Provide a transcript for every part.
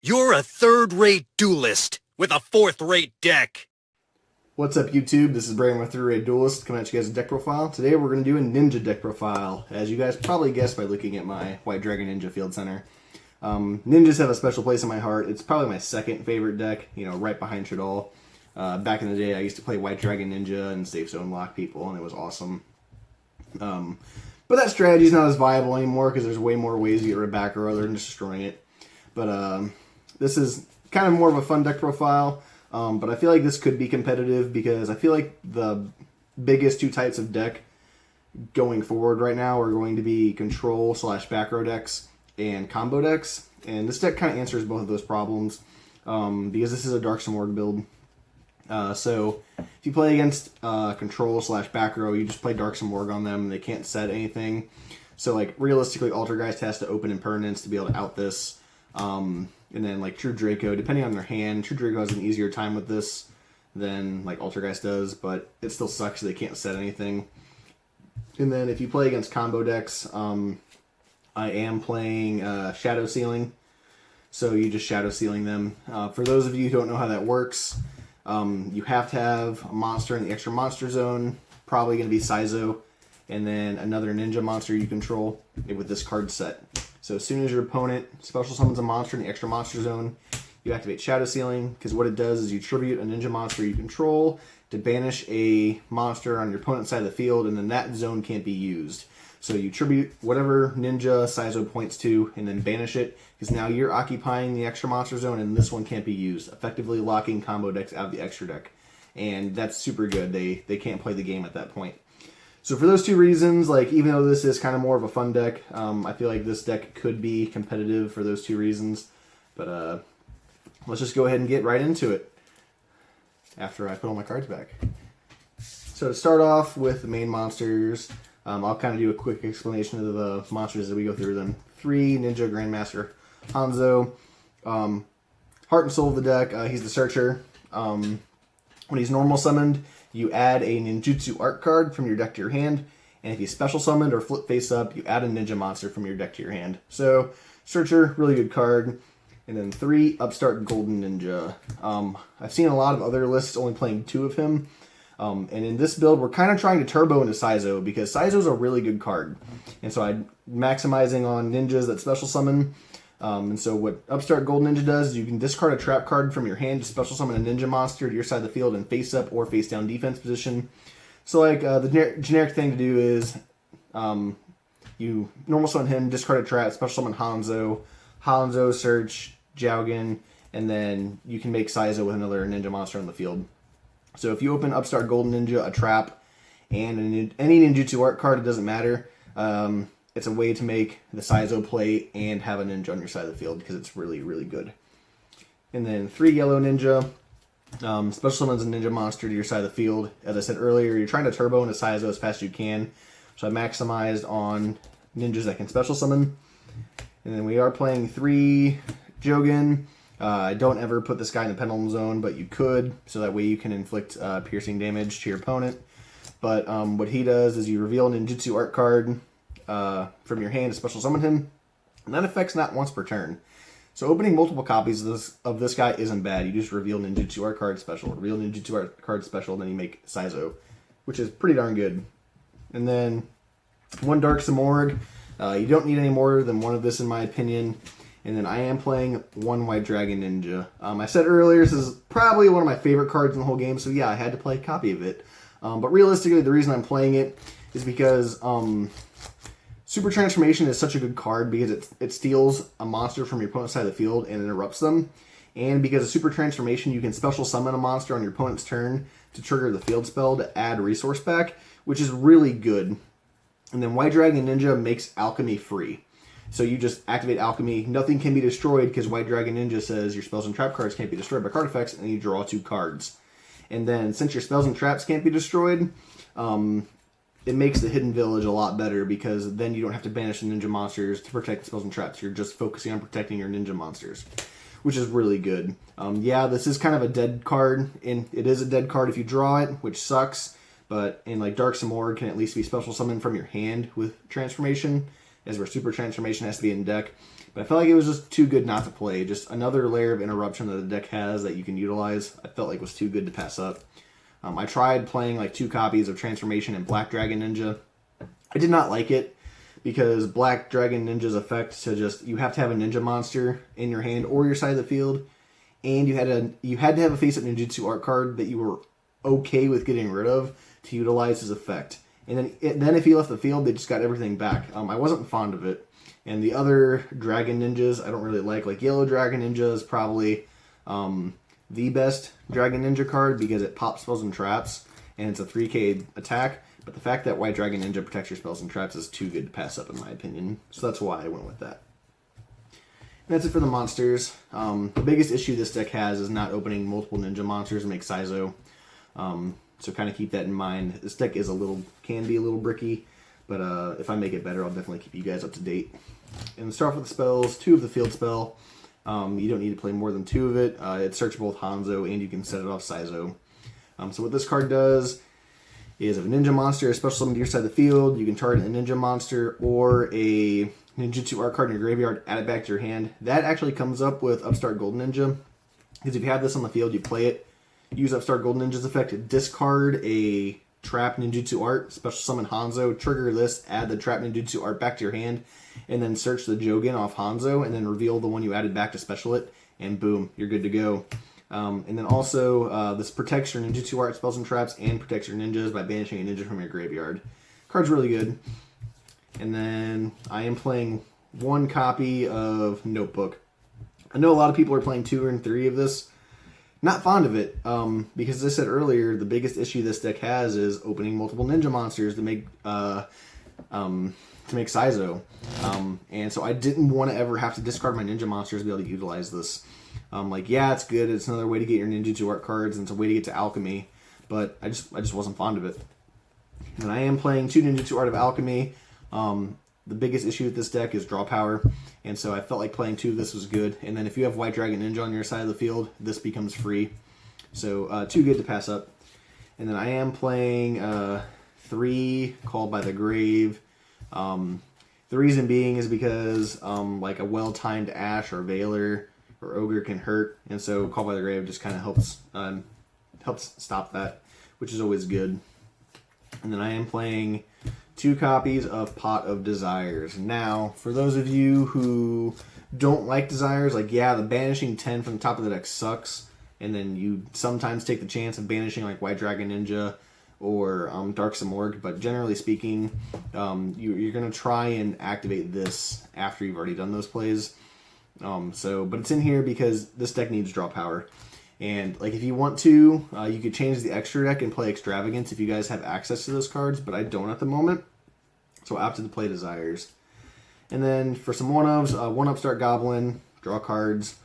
You're a third-rate duelist with a fourth-rate deck. What's up, YouTube? This is Brandon with 3-Rate Duelist coming at you guys a deck profile. Today we're going to do a Ninja deck profile, as you guys probably guessed by looking at my White Dragon Ninja Field Center. Ninjas have a special place in my heart. It's probably my second favorite deck, right behind Shaddoll. Back in the day, I used to play White Dragon Ninja and Safe Zone lock people, and it was awesome. But that strategy is not as viable anymore because there's way more ways to get rid of back row other than just destroying it. But this is kind of more of a fun deck profile. But I feel like this could be competitive because I feel like the biggest two types of deck going forward right now are going to be control/back row decks and combo decks. And this deck kind of answers both of those problems because this is a Dark Simorgh build. So if you play against control/back row, you just play Dark Simorgh on them and they can't set anything. So like realistically, Altergeist has to open impermanence to be able to out this. And then like True Draco, depending on their hand, True Draco has an easier time with this than like Altergeist does, but it still sucks they can't set anything. And then if you play against combo decks, I am playing Shadow Sealing. So you just Shadow Sealing them. For those of you who don't know how that works, you have to have a monster in the extra monster zone, probably going to be Saizo, and then another ninja monster you control with this card set. So as soon as your opponent special summons a monster in the extra monster zone, you activate Shadow Sealing, because what it does is you tribute a ninja monster you control to banish a monster on your opponent's side of the field, and then that zone can't be used. So you tribute whatever ninja Saizo points to, and then banish it, because now you're occupying the extra monster zone, and this one can't be used, effectively locking combo decks out of the extra deck. And that's super good. They can't play the game at that point. So for those two reasons, like even though this is kind of more of a fun deck, I feel like this deck could be competitive for those two reasons. But let's just go ahead and get right into it after I put all my cards back. So to start off with the main monsters, I'll kind of do a quick explanation of the monsters as we go through them. 3 Ninja Grandmaster Hanzo. Heart and soul of the deck, he's the Searcher. When he's normal summoned, you add a ninjutsu art card from your deck to your hand, and if he's special summoned or flip face up, you add a ninja monster from your deck to your hand. So, Searcher, really good card. And then 3, Upstart Golden Ninja. I've seen a lot of other lists only playing 2 of him, and in this build, we're kind of trying to turbo into Saizo, because Saizo's a really good card. And so I'm maximizing on ninjas that special summon. And so what Upstart Golden Ninja does is you can discard a trap card from your hand to special summon a ninja monster to your side of the field in face up or face down defense position. So like the generic thing to do is you normal summon him, discard a trap, special summon Hanzo, search, Jowgen, and then you can make Saizo with another ninja monster on the field. So if you open Upstart Golden Ninja, a trap, and any ninjutsu art card, it doesn't matter. It's a way to make the Saizo play and have a ninja on your side of the field because it's really, really good. And then 3 Yellow Ninja. Special summons a ninja monster to your side of the field. As I said earlier, you're trying to turbo into Saizo as fast as you can. So I maximized on ninjas that can special summon. And then we are playing 3 Jowgen. I don't ever put this guy in the pendulum zone, but you could. So that way you can inflict piercing damage to your opponent. But what he does is you reveal a ninjutsu art card from your hand to special summon him, and that affects not once per turn. So opening multiple copies of this guy isn't bad. You just reveal ninjutsu art card special, reveal ninjutsu art card special, and then you make Saizo, which is pretty darn good. And then 1 Dark Simorgh. You don't need any more than 1 of this in my opinion. And then I am playing 1 White Dragon Ninja. I said earlier this is probably one of my favorite cards in the whole game, so yeah, I had to play a copy of it. But realistically, the reason I'm playing it is because Super Transformation is such a good card because it steals a monster from your opponent's side of the field and interrupts them. And because of Super Transformation, you can special summon a monster on your opponent's turn to trigger the field spell to add resource back, which is really good. And then White Dragon Ninja makes Alchemy free. So you just activate Alchemy, nothing can be destroyed because White Dragon Ninja says your spells and trap cards can't be destroyed by card effects, and you draw 2 cards. And then since your spells and traps can't be destroyed, it makes the Hidden Village a lot better because then you don't have to banish the ninja monsters to protect the spells and traps. You're just focusing on protecting your ninja monsters, which is really good. Yeah, this is kind of a dead card, and it is a dead card if you draw it, which sucks. But in like Dark Simorgh can at least be special summoned from your hand with transformation, as where Super Transformation has to be in deck. But I felt like it was just too good not to play. Just another layer of interruption that the deck has that you can utilize. I felt like was too good to pass up. I tried playing like 2 copies of Transformation and Black Dragon Ninja. I did not like it because Black Dragon Ninja's effect to just, you have to have a ninja monster in your hand or your side of the field, and you had to have a face-up ninjutsu art card that you were okay with getting rid of to utilize his effect. And then if he left the field, they just got everything back. I wasn't fond of it. And the other Dragon Ninjas I don't really like Yellow Dragon Ninja is probably the best Dragon Ninja card because it pops spells and traps, and it's a 3k attack. But the fact that White Dragon Ninja protects your spells and traps is too good to pass up in my opinion. So that's why I went with that. And that's it for the monsters. The biggest issue this deck has is not opening multiple ninja monsters to make Saizo. So kind of keep that in mind. This deck is can be a little bricky, but if I make it better, I'll definitely keep you guys up to date. And start off with the spells. 2 of the field spell. You don't need to play more than 2 of it. It searches both Hanzo and you can set it off Saizo. So what this card does is if a ninja monster is special summoned to your side of the field, you can target a ninja monster or a ninjutsu art card in your graveyard, add it back to your hand. That actually comes up with Upstart Golden Ninja. Because if you have this on the field, you play it, use Upstart Golden Ninja's effect, discard a trap ninjutsu art, special summon Hanzo, trigger this, add the trap ninjutsu art back to your hand, and then search the Jogen off Hanzo, and then reveal the one you added back to special it, and boom, you're good to go. And then also, this protects your ninjutsu art spells and traps and protects your ninjas by banishing a ninja from your graveyard. Card's really good. And then I am playing 1 copy of Notebook. I know a lot of people are playing 2 and 3 of this. Not fond of it, because as I said earlier, the biggest issue this deck has is opening multiple ninja monsters to make Saizo. And so I didn't want to ever have to discard my ninja monsters to be able to utilize this. Yeah, it's good. It's another way to get your ninjutsu art cards, and it's a way to get to alchemy. But I just wasn't fond of it. And I am playing 2 ninjutsu art of alchemy. The biggest issue with this deck is draw power, and so I felt like playing 2 of this was good. And then if you have White Dragon Ninja on your side of the field, this becomes free. So too good to pass up. And then I am playing 3 Called by the Grave. The reason being is because like a well-timed Ash or Veiler or Ogre can hurt, and so Called by the Grave just kind of helps stop that, which is always good. And then I am playing 2 copies of Pot of Desires. Now, for those of you who don't like Desires, yeah, the banishing 10 from the top of the deck sucks, and then you sometimes take the chance of banishing like White Dragon Ninja or Dark Simorgh, but generally speaking, you're going to try and activate this after you've already done those plays. But it's in here because this deck needs draw power. And if you want to, you could change the extra deck and play Extravagance if you guys have access to those cards, but I don't at the moment. So I opted to play Desires. And then for some 1-ofs, 1 Upstart Goblin, draw cards,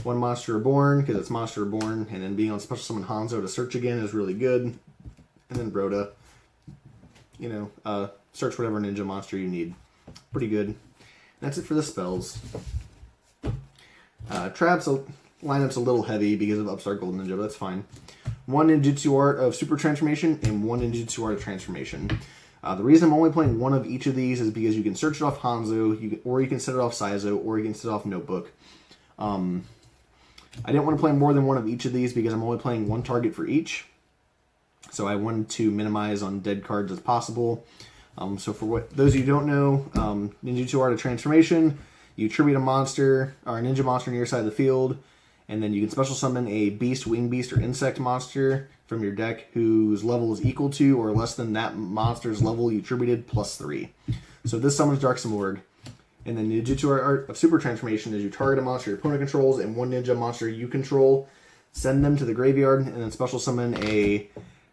1 Monster Reborn, because it's Monster Reborn, and then being on Special Summon Hanzo to search again is really good. And then Rhoda, search whatever ninja monster you need. Pretty good. And that's it for the spells. Traps lineup's a little heavy because of Upstart Golden Ninja, but that's fine. 1 Ninjutsu Art of Super Transformation and 1 Ninjutsu Art of Transformation. The reason I'm only playing 1 of each of these is because you can search it off Hanzo, or you can set it off Saizo, or you can set it off Notebook. I didn't want to play more than 1 of each of these because I'm only playing 1 target for each. So I wanted to minimize on dead cards as possible. So for those of you who don't know, Ninjutsu Art of Transformation, you tribute a monster or a ninja monster on your side of the field, and then you can special summon a beast, wing beast, or insect monster from your deck whose level is equal to or less than that monster's level you attributed plus 3. So this summons Dark Simorgh. And then Ninjutsu Art of Super Transformation is you target a monster your opponent controls and 1 ninja monster you control, send them to the graveyard, and then special summon a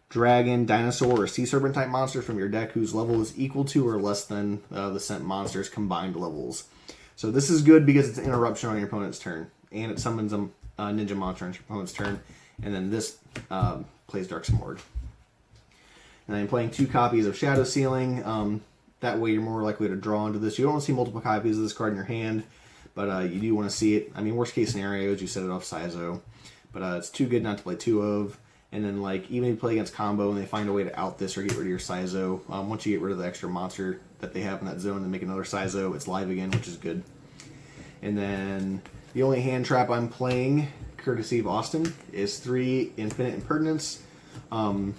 dragon, dinosaur, or sea serpent type monster from your deck whose level is equal to or less than the sent monster's combined levels. So this is good because it's an interruption on your opponent's turn, and it summons a ninja monster on your opponent's turn, and then this plays Dark Simorgh. And I'm playing 2 copies of Shadow Sealing. That way you're more likely to draw into this. You don't want to see multiple copies of this card in your hand, but you do want to see it. I mean, worst case scenario is you set it off Saizo, but it's too good not to play 2 of. And then, even if you play against combo and they find a way to out this or get rid of your Saizo, once you get rid of the extra monster that they have in that zone and make another Saizo, it's live again, which is good. And then the only hand trap I'm playing, courtesy of Austin, is 3 Infinite Impertinence. I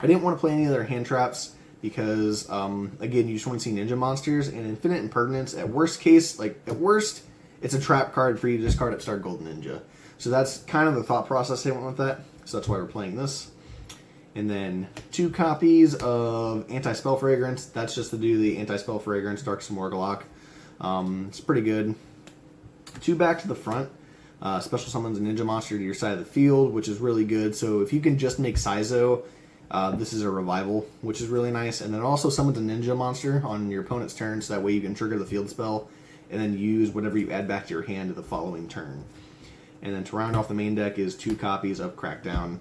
didn't want to play any other hand traps because, again, you just want to see ninja monsters. And Infinite Impertinence, at worst, it's a trap card for you to discard at start Golden Ninja. So that's kind of the thought process I went with that. So that's why we're playing this. And then 2 copies of Anti-Spell Fragrance. That's just to do the Anti-Spell Fragrance Dark Morgulok. It's pretty good. 2 back to the front. Special summons a ninja monster to your side of the field, which is really good. So if you can just make Saizo, this is a revival, which is really nice. And then also summons a ninja monster on your opponent's turn, so that way you can trigger the field spell and then use whatever you add back to your hand to the following turn. And then to round off the main deck is 2 copies of Crackdown.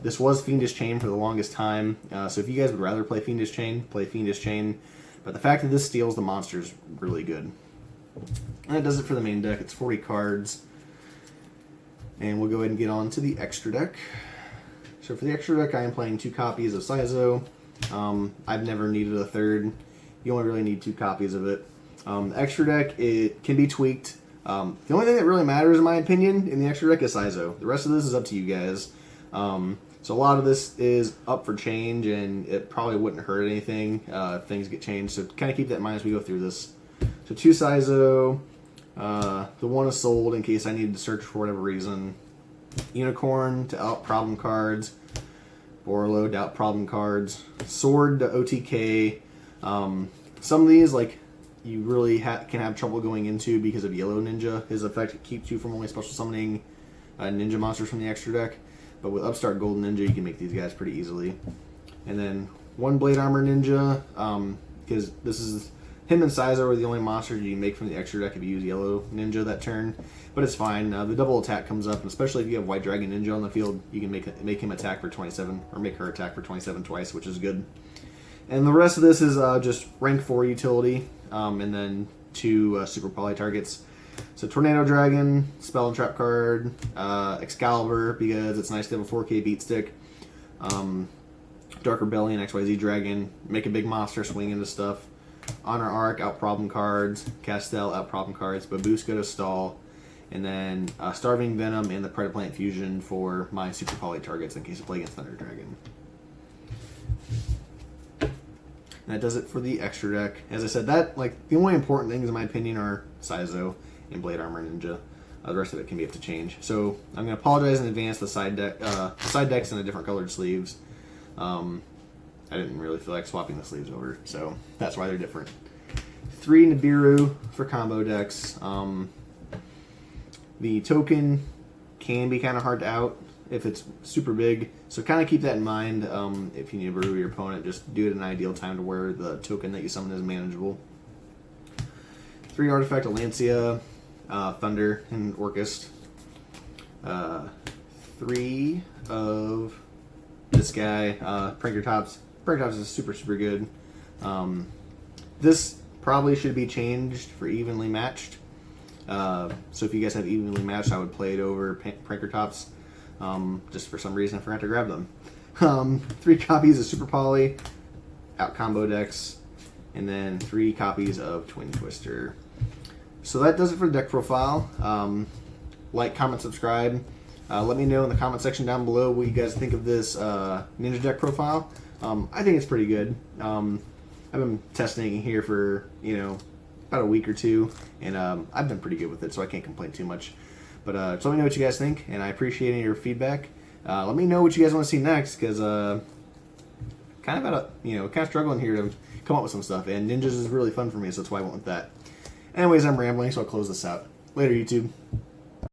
This was Fiendish Chain for the longest time, so if you guys would rather play Fiendish Chain, play Fiendish Chain. But the fact that this steals the monster is really good. And that does it for the main deck. It's 40 cards. And we'll go ahead and get on to the extra deck. So for the extra deck, I am playing 2 copies of Saizo. I've never needed a third. You only really need 2 copies of it. The extra deck, it can be tweaked. The only thing that really matters, in my opinion, in the extra deck is Saizo. The rest of this is up to you guys. So a lot of this is up for change, and it probably wouldn't hurt anything if things get changed. So kind of keep that in mind as we go through this. So 2 Saizo. The 1 is sold in case I needed to search for whatever reason. Unicorn to out problem cards. Borlo to out problem cards. Sword to OTK. Some of these, like, you really can have trouble going into because of Yellow Ninja. His effect keeps you from only special summoning ninja monsters from the extra deck. But with Upstart Golden Ninja, you can make these guys pretty easily. And then 1 Blade Armor Ninja, because this is him and Saizo are the only monsters you can make from the extra deck if you use Yellow Ninja that turn. But it's fine. The double attack comes up, and especially if you have White Dragon Ninja on the field, you can make him attack for 27, or make her attack for 27 twice, which is good. And the rest of this is just rank 4 utility, and then 2 Super Poly targets. So Tornado Dragon, Spell and Trap card, Excalibur, because it's nice to have a 4K beat stick, Dark Rebellion, XYZ Dragon, make a big monster, swing into stuff, Honor Arc, out problem cards, Castel, out problem cards, Babusca to stall, and then Starving Venom and the Predaplant Fusion for my Super Poly targets in case I play against Thunder Dragon. And that does it for the extra deck. As I said, the only important things in my opinion are Saizo and Blade Armor Ninja. The rest of it can be up to change. So I'm going to apologize in advance. The side deck's in a different colored sleeves. I didn't really feel like swapping the sleeves over, so that's why they're different. 3 Nibiru for combo decks. The token can be kind of hard to out if it's super big, so kind of keep that in mind. If you Nibiru your opponent, just do it at an ideal time to where the token that you summon is manageable. 3 Artifact of Lancia, Thunder, and Orcust. 3 of this guy, Prankertops. Prankertops is super, super good. This probably should be changed for evenly matched. So if you guys have evenly matched, I would play it over Prankertops. Just for some reason I forgot to grab them. 3 copies of Super Poly, out combo decks, and then 3 copies of Twin Twister. So that does it for the deck profile. Like, comment, subscribe. Let me know in the comment section down below what you guys think of this Ninja deck profile. I think it's pretty good. I've been testing it here for, about a week or 2, and I've been pretty good with it, so I can't complain too much. But just let me know what you guys think, and I appreciate any of your feedback. Let me know what you guys want to see next, because kind of struggling here to come up with some stuff, and Ninjas is really fun for me, so that's why I went with that. Anyways, I'm rambling, so I'll close this out. Later, YouTube.